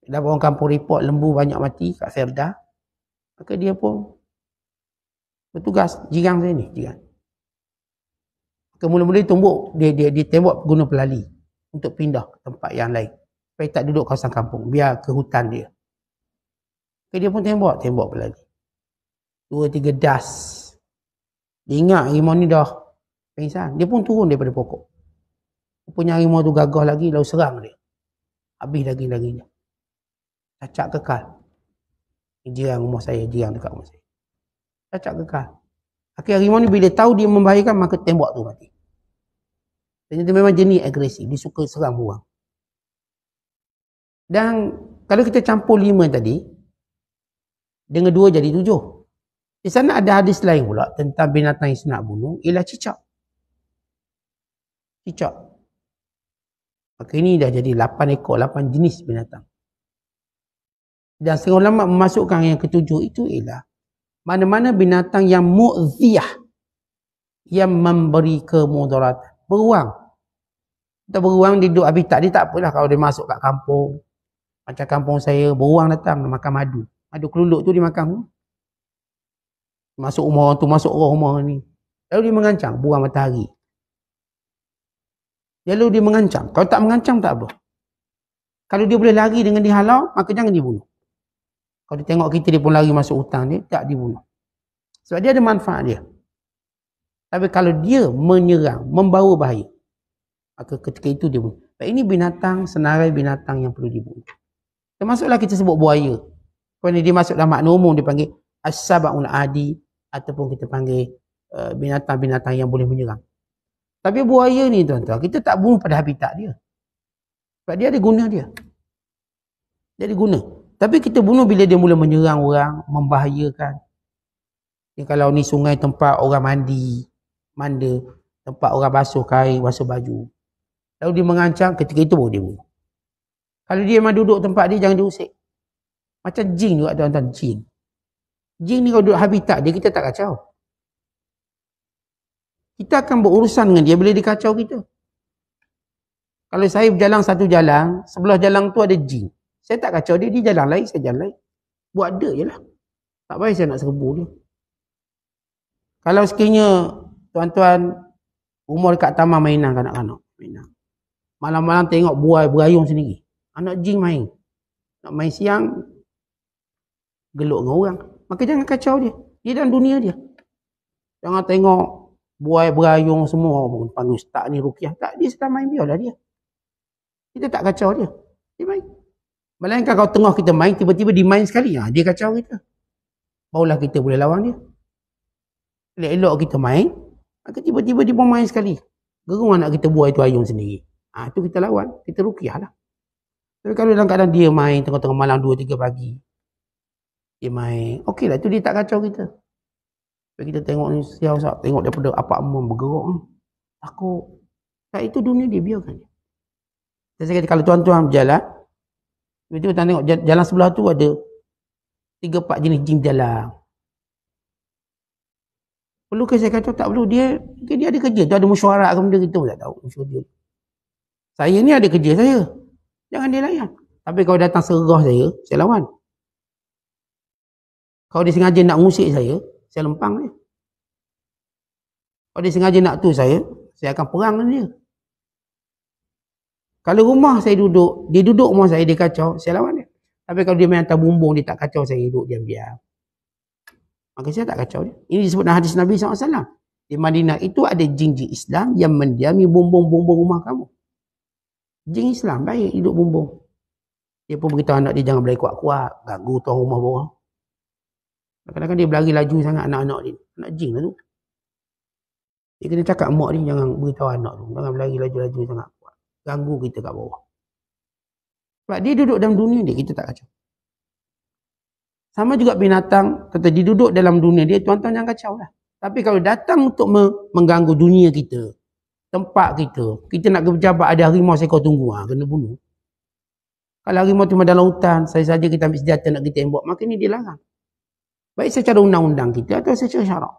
Dah orang kampung report lembu banyak mati kat Ferda, maka dia pun bertugas, jirang saya ni, jirang. Maka mula-mula tumbuk, dia tembak guna pelali untuk pindah ke tempat yang lain. Supaya tak duduk kawasan kampung, biar ke hutan dia. Maka dia pun tembak pelali. 2-3 das. Dia ingat harimau ni dah pingsan. Dia pun turun daripada pokok. Rupanya harimau tu gagah lagi, lalu serang dia. Habis lagi-laginya. Cacak kekal. Jirang rumah saya, jirang dekat rumah saya. Cacak kekal. Akhirnya harimau ni bila tahu dia membahayakan, maka tembak tu mati. Ternyata memang jenis agresif. Dia suka serang orang. Dan kalau kita campur 5 tadi, dengan 2 jadi 7. Di sana ada hadis lain pula tentang binatang yang sunat bunuh, ialah cicak. Cicak. Maka ini dah jadi 8 ekor, 8 jenis binatang. Dan setengah ulama memasukkan yang ketujuh itu ialah mana-mana binatang yang mu'ziyah, yang memberi kemudaratan. Beruang. Kita beruang di duduk habitat dia tak apalah kalau dia masuk kat kampung. Macam kampung saya, beruang datang makan madu. Madu keluluk tu dia makan. Masuk rumah orang tu, masuk rumah ni. Lalu dia mengancam, buang matahari. Lalu dia mengancam. Kalau tak mengancam tak apa. Kalau dia boleh lari dengan dihalau, maka jangan dibunuh. Kalau dia tengok kita, dia pun lari masuk hutang dia, tak dibunuh. Sebab dia ada manfaat dia. Tapi kalau dia menyerang, membawa bahaya, maka ketika itu dia bunuh. Ini binatang, senarai binatang yang perlu dibunuh. Termasuklah kita sebut buaya. Kerana dia masuk dalam makna umum, dia panggil as-sab'ul adi, ataupun kita panggil binatang-binatang yang boleh menyerang. Tapi buaya ni tuan-tuan, kita tak bunuh pada habitat dia. Sebab dia ada guna dia. Dia ada guna. Tapi kita bunuh bila dia mula menyerang orang, membahayakan. Ni kalau ni sungai tempat orang manda, tempat orang basuh kain, basuh baju. Lalu dia mengancam, ketika itu baru dia bunuh. Kalau dia memang duduk tempat dia, jangan diusik. Macam jin juga tuan-tuan, jin. Jin ni kalau duduk habitat dia, kita tak kacau. Kita akan berurusan dengan dia bila dia kacau kita. Kalau saya berjalan satu jalan, sebelah jalan tu ada jin. Saya tak kacau dia, dia jalan lain, saya jalan lain. Buat ada je lah. Tak payah saya nak serbu dia. Kalau sekiranya tuan-tuan umur dekat taman mainan kanak-kanak. Malam-malam tengok buai berayung sendiri. Anak jin main. Nak main siang, geluk dengan orang. Maka jangan kacau dia. Dia dalam dunia dia. Jangan tengok buai berayung semua. Panggil ustaz ni rukiah. Tak, dia sedang main, biarlah dia. Kita tak kacau dia. Dia main. Melainkan kalau tengah kita main, tiba-tiba dia main sekali. Dia kacau kita. Barulah kita boleh lawan dia. Elok-elok kita main, maka tiba-tiba dia pun main sekali. Gerung anak kita buai tu ayung sendiri. Itu kita lawan. Kita rukiah lah. Tapi kalau dalam keadaan dia main tengah-tengah malam 2-3 pagi. Dia main. Okey lah, tu dia tak kacau kita. Tapi kita tengok ni, siap-siap. Tengok daripada apartmen bergerak ni. Takut. Tak, itu dunia dia, biarkan dia. Saya kata kalau tuan-tuan berjalan, tiba-tiba tuan tengok jalan sebelah tu ada 3-4 jenis jin jalan. Perlu ke saya kata? Tak perlu. Dia ada kerja. Tu ada mesyuarat ke benda, kita pun tak tahu. Saya ni ada kerja saya. Jangan dia layan. Tapi kalau datang serah saya lawan. Kalau dia sengaja nak ngusik saya lempang dia. Kalau dia sengaja nak tu saya akan perang dengan dia. Kalau rumah saya duduk, dia duduk rumah saya, dia kacau, saya lawan dia. Tapi kalau dia main hantar bumbung, dia tak kacau saya, duduk diam-diam. Maka saya tak kacau dia. Ini disebut dalam hadis Nabi SAW. Di Madinah itu ada jin-jin Islam yang mendiami bumbung-bumbung rumah kamu. Jin Islam baik hidup bumbung. Dia pun beritahu anak dia jangan berlari kuat-kuat, ganggu tuan rumah bawah. Kadang-kadang dia berlari laju sangat anak-anak dia. Anak jin lah tu. Dia kena cakap mak dia jangan beritahu anak tu. Jangan berlari laju-laju sangat kuat. Ganggu kita kat bawah. Sebab dia duduk dalam dunia dia, kita tak kacau. Sama juga binatang, kata dia duduk dalam dunia dia, tuan-tuan jangan kacau lah. Tapi kalau datang untuk mengganggu dunia kita, tempat kita nak berjabat, ada harimau seekor tunggu, kena bunuh. Kalau harimau cuma dalam hutan, saya saja kita ambil senjata nak kita tembak, maka ini dilarang. Baik secara undang-undang kita atau secara syarak.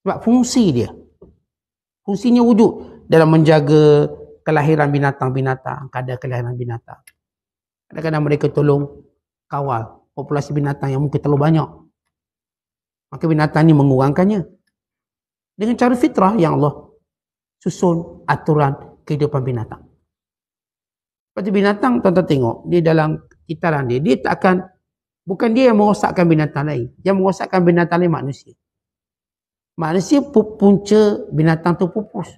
Sebab fungsinya wujud dalam menjaga kelahiran binatang-binatang, kadar kelahiran binatang. Kadang-kadang mereka tolong kawal populasi binatang yang mungkin terlalu banyak. Maka binatang ni mengurangkannya. Dengan cara fitrah yang Allah susun aturan kehidupan binatang. Seperti binatang, tuan-tuan tengok, dia dalam kitaran dia tak akan, bukan dia yang merosakkan binatang lain. Yang merosakkan binatang lain manusia. Manusia punca binatang tu pupus.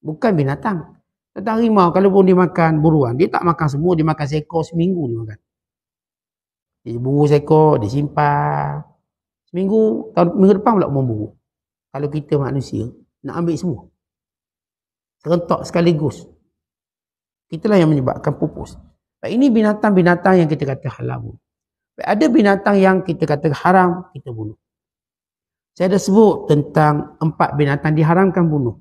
Bukan binatang. Tentang harimau, kalau pun dia makan buruan, dia tak makan semua, dia makan seekor seminggu dia makan. Dia buru seekor, dia simpan. Minggu depan pula memburu. Kalau kita manusia nak ambil semua, serentak sekaligus, itulah yang menyebabkan pupus. Ini binatang-binatang yang kita kata halal. Ada binatang yang kita kata haram, kita bunuh. Saya dah sebut tentang 4 binatang diharamkan bunuh.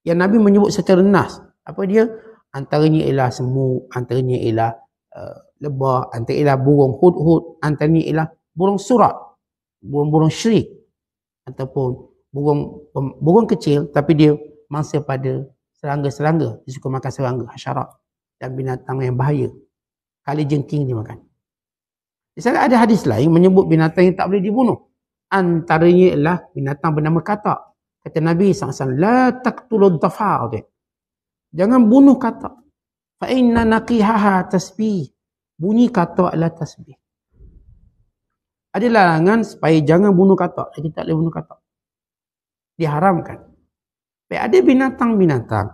Yang Nabi menyebut secara nas. Apa dia? Antaranya ialah semut, antaranya ialah lebah, antaranya ialah burung hud-hud, antaranya ialah burung surat. Burung-burung syirik ataupun burung kecil tapi dia mangsa pada serangga-serangga. Dia suka makan serangga, hasyarat dan binatang yang bahaya. Kali jengking dia makan. Di sana ada hadis lain menyebut binatang yang tak boleh dibunuh. Antaranya ialah binatang bernama katak. Kata Nabi SAW, la taqtulud dhafar. Jangan bunuh katak. Fa inna naqihaha tasbih. Bunyi katak adalah tasbih. Ada larangan supaya jangan bunuh katak. Kita tak boleh bunuh katak. Diharamkan. Ada binatang-binatang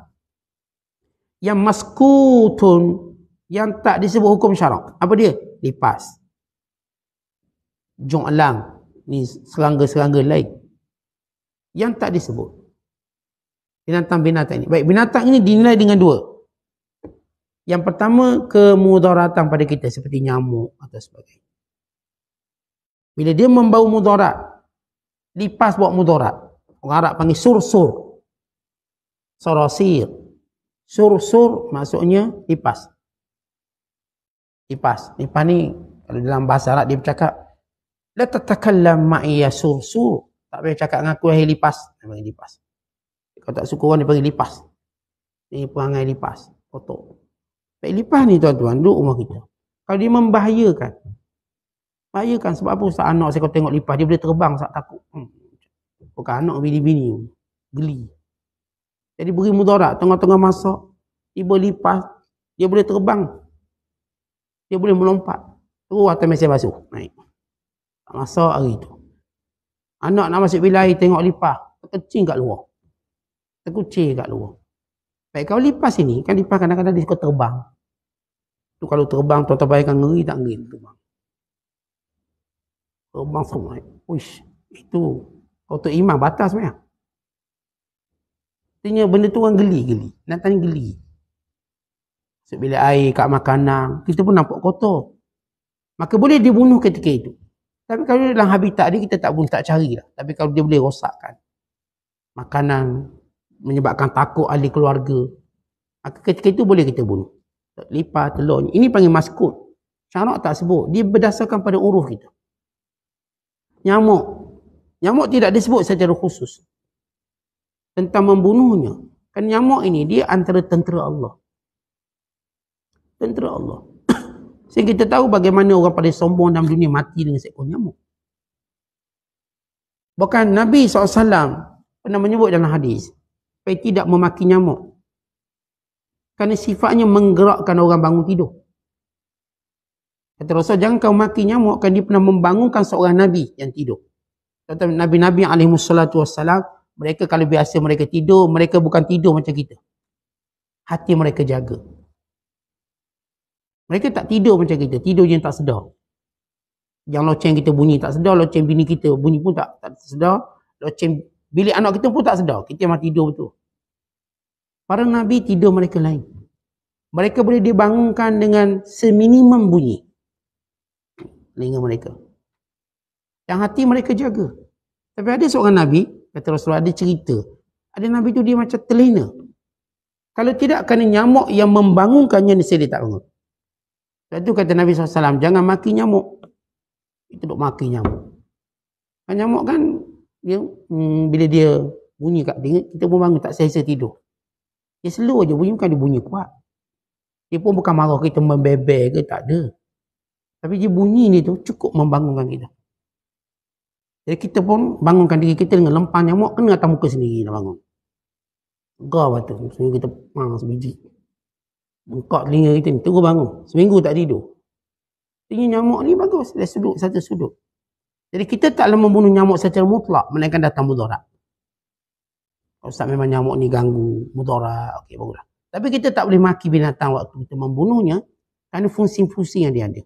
yang maskutun, yang tak disebut hukum syarak. Apa dia? Lipas. Jong'lang. Ni serangga-serangga lain. Yang tak disebut. Binatang-binatang ini. Baik, binatang ini dinilai dengan 2. Yang pertama, kemudaratan pada kita. Seperti nyamuk atau sebagainya. Bila dia membau mudarat, lipas bawa mudarat. Orang Arab panggil sur-sur. Sorosir. Sur-sur maksudnya lipas. Lipas. Lipas ni, kalau dalam bahasa Arab dia bercakap, La tatakallam ma'i ya sur. Tak payah cakap dengan aku yang lipas. Dia panggil lipas. Kalau tak suka orang dia panggil lipas. Ini perangai lipas. Kotor. Baik lipas ni tuan-tuan, duduk rumah kita. Kalau dia membahayakan. Bahayakan sebab apa Ustaz anak saya kalau tengok lipas dia boleh terbang Ustaz takut. Bukan anak bini-bini. Geli. Jadi beri mudarat tengah-tengah masak. Tiba lipas. Dia boleh terbang. Dia boleh melompat. Terus atas mesin basuh. Naik. Tak masak hari tu. Anak nak masuk bilik air tengok lipas. Terkecing kat luar. Terkucing kat luar. Baik kalau lipas ini, kan lipas kadang-kadang dia suka terbang. Tu kalau terbang, tuan-tuan bayangkan ngeri tak ngeri terbang. Terbang semua. Uish, itu. Kalau tu iman batas sebenarnya. Artinya benda tu orang geli-geli. Natanya geli. Masuk bilik air, kat makanan. Kita pun nampak kotor. Maka boleh dibunuh ketika itu. Tapi kalau dalam habitat dia, kita tak bunuh, tak carilah. Tapi kalau dia boleh rosakkan makanan, menyebabkan takut ahli keluarga, maka ketika itu boleh kita bunuh. Lipas, telur. Ini panggil maskut. Syarak tak sebut. Dia berdasarkan pada uruf kita. Nyamuk. Nyamuk tidak disebut secara khusus. Tentang membunuhnya. Kan nyamuk ini, dia antara tentera Allah. Tentera Allah. Sehingga kita tahu bagaimana orang paling sombong dalam dunia mati dengan seekor nyamuk. Bahkan Nabi SAW pernah menyebut dalam hadis, supaya tidak memaki nyamuk. Kerana sifatnya menggerakkan orang bangun tidur. Kata Rasul, jangan kau maki nyamuk, kerana dia pernah membangunkan seorang Nabi yang tidur. Kata Nabi-Nabi SAW, mereka kalau biasa mereka tidur, mereka bukan tidur macam kita. Hati mereka jaga. Mereka tak tidur macam kita, tidur je tak sedar. Yang loceng kita bunyi tak sedar, loceng bini kita bunyi pun tak sedar, loceng bilik anak kita pun tak sedar, kita memang tidur betul. Para Nabi tidur mereka lain. Mereka boleh dibangunkan dengan seminimum bunyi. Telinga mereka. Yang hati mereka jaga. Tapi ada seorang Nabi, kata Rasulullah, ada cerita. Ada Nabi tu dia macam terlena. Kalau tidak, kerana nyamuk yang membangunkannya, dia tak bangun. Sebab tu kata Nabi SAW, jangan maki nyamuk. Itu duk maki nyamuk. Kan nyamuk kan, dia, bila dia bunyi kat telinga, kita pun bangun, tak selesa tidur. Dia slow je bunyi, bukan dia bunyi kuat. Dia pun bukan marah kita membeber ke, tak ada. Tapi dia bunyi ni tu cukup membangunkan kita. Jadi kita pun bangunkan diri kita dengan lempar nyamuk, kena atas muka sendiri nak bangun. Gegar batu, seminggu kita sebiji. Bengkak telinga kita ni, terus bangun. Seminggu tak tidur. Jadi nyamuk ni bagus, dia sudut, satu sudut. Jadi kita taklah membunuh nyamuk secara mutlak, melainkan datang mudarat. Ustaz memang nyamuk ni ganggu, mudarat, okey baguslah. Tapi kita tak boleh maki binatang waktu kita membunuhnya, kerana fungsi-fungsi yang dia ada.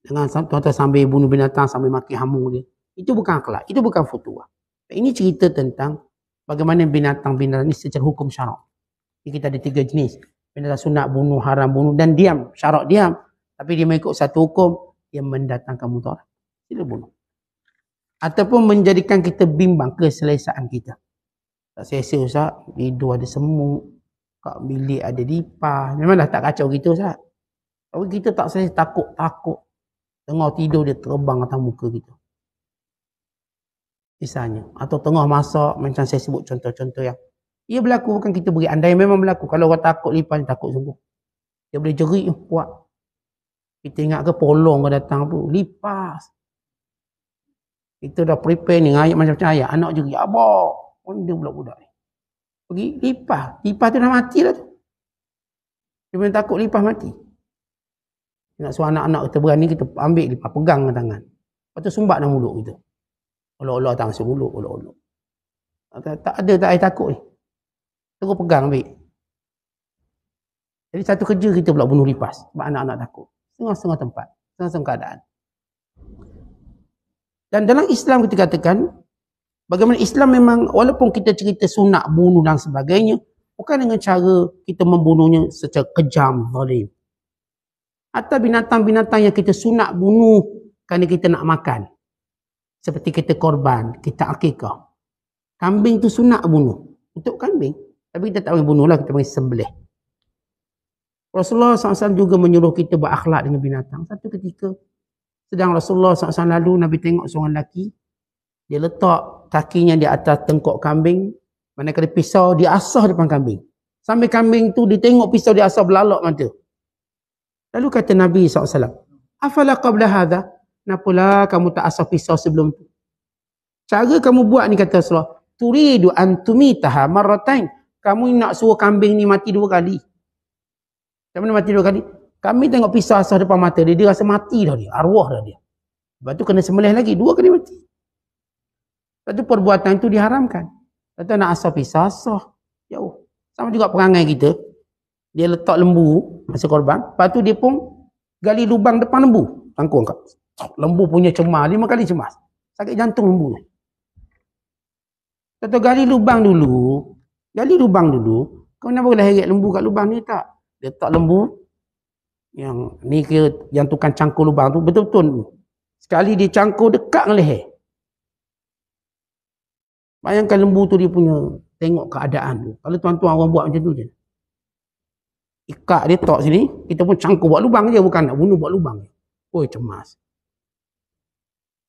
Dengan tuan-tuan sambil bunuh binatang, sambil maki hamur dia. Itu bukan akhlak, itu bukan futuah. Ini cerita tentang bagaimana binatang-binatang ini secara hukum syarak. Kita ada 3 jenis. Binatang sunat, bunuh, haram, bunuh dan diam. Syarak diam. Tapi dia mengikut satu hukum yang mendatangkan mudarat. Sila bunuh. Ataupun menjadikan kita bimbang keselesaan kita. Tak selesa Ustaz, tidur ada semut, kat bilik ada lipas. Memanglah tak kacau kita Ustaz. Tapi kita tak selesa, takut. Tengah tidur dia terbang atas muka kita. Misalnya. Atau tengah masak, macam saya sebut contoh-contoh yang ia berlaku, bukan kita beri andai, memang berlaku. Kalau orang takut lipas, dia takut sungguh. Dia boleh jerit, kuat. Kita ingat ke polong ke datang tu, lipas. Kita dah prepare ni, ayat macam-macam ayat. Anak jerit, abah. Dia budak-budak ni. Pergi lipas. Lipas tu dah mati lah tu. Dia boleh takut lipas mati. Nak suruh anak-anak kita berani, kita ambil lipas, pegang dengan tangan. Lepas tu sumbat dalam mulut kita. Olok-olok tak masuk mulut, olok-olok. Tak ada takut ni. Terus pegang ambil. Jadi satu kerja kita pula bunuh lipas. Sebab anak-anak takut. Setengah-setengah tempat. Setengah-setengah keadaan. Dan dalam Islam kita katakan, bagaimana Islam memang, walaupun kita cerita sunat, bunuh dan sebagainya, bukan dengan cara kita membunuhnya secara kejam, zalim. Atau binatang-binatang yang kita sunat bunuh kerana kita nak makan. Seperti kita korban, kita akikah. Kambing tu sunat bunuh. Untuk kambing. Tapi kita tak boleh bunuh lah, kita boleh sembelih. Rasulullah SAW juga menyuruh kita berakhlak dengan binatang. Satu ketika, Sedang Rasulullah SAW lalu, Nabi tengok seorang lelaki, dia letak kakinya di atas tengkok kambing, manakala pisau dia asah depan kambing. Sampai kambing tu dia tengok pisau dia asah belalak mata. Lalu kata Nabi SAW, afala qabla hadha, kenapalah kamu tak asah pisau sebelum tu? Cara kamu buat ni, kata Rasulullah, turidu an tumitaha marratain. Kamu nak suruh kambing ni mati 2 kali. Macam mana mati 2 kali? Kami tengok pisau asah depan mata dia, dia rasa mati dah dia, arwah dah dia. Lepas tu kena sembelih lagi, 2 kali mati. Lepas tu perbuatan itu diharamkan. Kata nak asah pisau, asah. Jauh. Sama juga perangai kita. Dia letak lembu, masa korban. Lepas tu dia pun gali lubang depan lembu. Tangkung kat. Lembu punya cemas, 5 kali cemas. Sakit jantung lembu ni. Kata gali lubang dulu. Gali lubang dulu. Kau kenapa boleh heret lembu kat lubang ni tak? Dia letak lembu. Yang ni kira yang tukang cangkul lubang tu. Betul-betul. Sekali dia cangkul dekat dengan leher. Bayangkan lembu tu dia punya tengok keadaan tu. Kalau tuan-tuan orang buat macam tu je. Ikat dia tok sini. Kita pun cangkul buat lubang je. Bukan nak bunuh buat lubang. Oh cemas.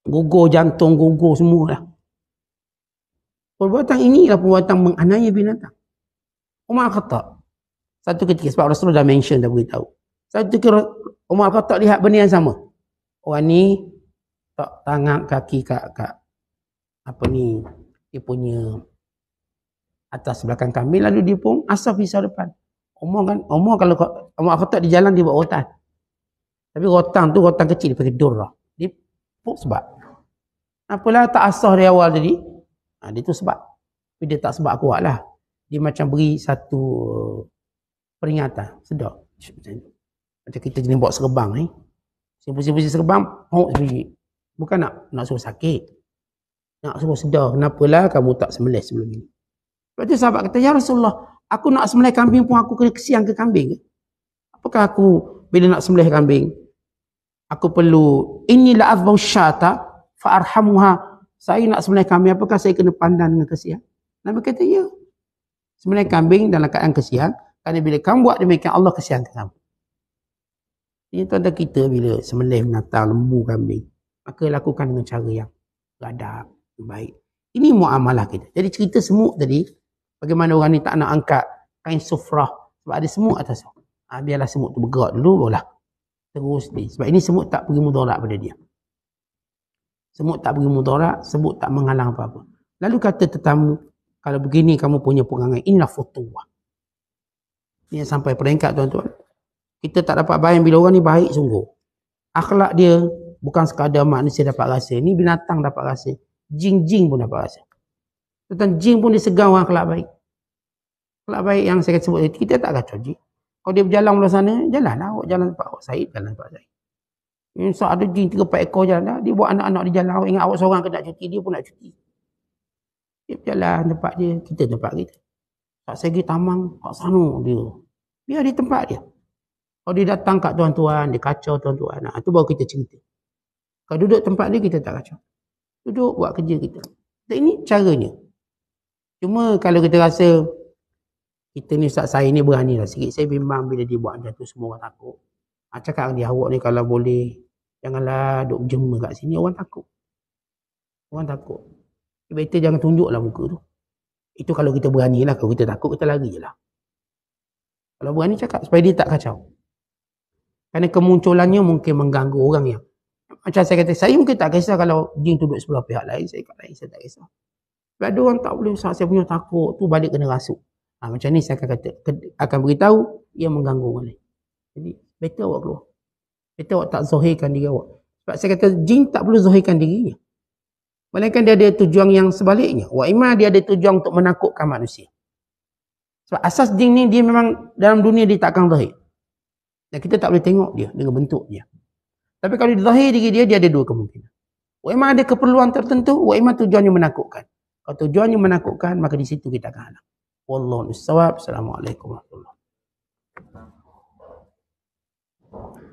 Gugur jantung, gugur semua lah. Perbuatan inilah perbuatan menganiaya binatang. Umar Khattab. Satu ketika, sebab Rasulullah dah mention, dah beritahu. Satu ketika Umar Khattab lihat benda yang sama. Orang ni tak tangan kaki kat apa ni, dia punya atas belakang kambing, lalu dia pun asap pisau depan. Umar kalau Umar Khattab di jalan dia buat rotan. Tapi rotan tu rotan kecil, dia pakai durrah. Dia pun sebab. Apalah tak asah dari awal tadi. Dia tu sebab. Tapi dia tak sebab kuat lah. Dia macam beri satu peringatan. Sedar. Macam kita jenis buat serbang ni. Pusing-pusing serbang, sembunyi. Bukan nak suruh sakit. Nak suruh sedar. Kenapalah kamu tak sembelih sebelum ini. Lepas tu sahabat kata, ya Rasulullah, aku nak sembelih kambing pun aku kena kesian ke kambing. Apakah aku bila nak sembelih kambing, aku perlu inilah azbau syata fa arhamuha. Saya nak sembelih kambing, apakah saya kena pandang dengan kesian? Nabi kata, ya. Sembelih kambing dalam keadaan kesian, kerana bila kamu buat demikian, Allah kesian ke kamu. Ini tuan-tuan kita bila sembelih binatang, lembu, kambing, maka lakukan dengan cara yang beradab, baik. Ini muamalah kita. Jadi cerita semut tadi, bagaimana orang ni tak nak angkat kain sufrah, sebab ada semut atas. Biarlah semut tu bergerak dulu, barulah terus ni. Sebab ini semut tak pergi mudarat pada dia. Semut tak pergi mudarat, semut tak menghalang apa-apa. Lalu kata tetamu, kalau begini kamu punya perangai, inilah futuwah. Ini yang sampai peringkat tuan-tuan. Kita tak dapat bayang bila orang ni baik sungguh. Akhlak dia bukan sekadar manusia dapat rasa. Ni binatang dapat rasa. Jin-jin pun dapat rasa. Tentang jin pun dia segar orang akhlak baik. Akhlak baik yang saya sebut tadi, kita tak kacau jin. Kalau dia berjalan belah sana, jalanlah. Awak jalan tempat awak Said, jalan tempat Said. Insya ada jin 3-4 ekor jalan dah. Dia buat anak-anak di jalan. Awak ingat awak seorang kena cuti, dia pun nak cuti. Dia berjalan tempat dia, kita tempat kita. Tak segi tamang, kat sana dia. Biar di tempat dia. Kalau dia datang kat tuan-tuan, dia kacau tuan-tuan. Itu baru kita cerita. Kalau duduk tempat dia, kita tak kacau. Duduk, buat kerja kita. Dan ini caranya. Cuma kalau kita rasa, kita ni Ustaz saya ni berani lah sikit. Saya bimbang bila dia buat macam tu, semua orang takut. Cakap dengan dia, awak ni kalau boleh, janganlah duduk berjema kat sini. Orang takut. Orang takut. Better jangan tunjuklah muka tu. Itu kalau kita berani lah. Kalau kita takut, kita lari je lah. Kalau berani cakap, supaya dia tak kacau. Kerana kemunculannya mungkin mengganggu orang yang, macam saya kata, saya mungkin tak kisah kalau jin tu duduk sebelah pihak lain, saya kat lain, saya tak kisah. Sebab ada orang tak boleh, saya punya takut, tu balik kena rasuk. Macam ni saya akan kata, akan beritahu, ia mengganggu orang lain. Jadi, better awak keluar. Better awak tak zahirkan diri awak. Sebab saya kata, jin tak perlu zahirkan dirinya. Melainkan dia ada tujuan yang sebaliknya. Wa imma dia ada tujuan untuk menakutkan manusia. Sebab asas jin ni, dia memang dalam dunia dia tak akan zahir. Dan kita tak boleh tengok dia dengan bentuk dia. Tapi kalau dia zahir diri dia, dia ada 2 kemungkinan. Wa imma ada keperluan tertentu, wa imma tujuannya menakutkan. Kalau tujuannya menakutkan, maka di situ kita akan halang. Wallahu a'lam. Assalamualaikum warahmatullahi wabarakatuh.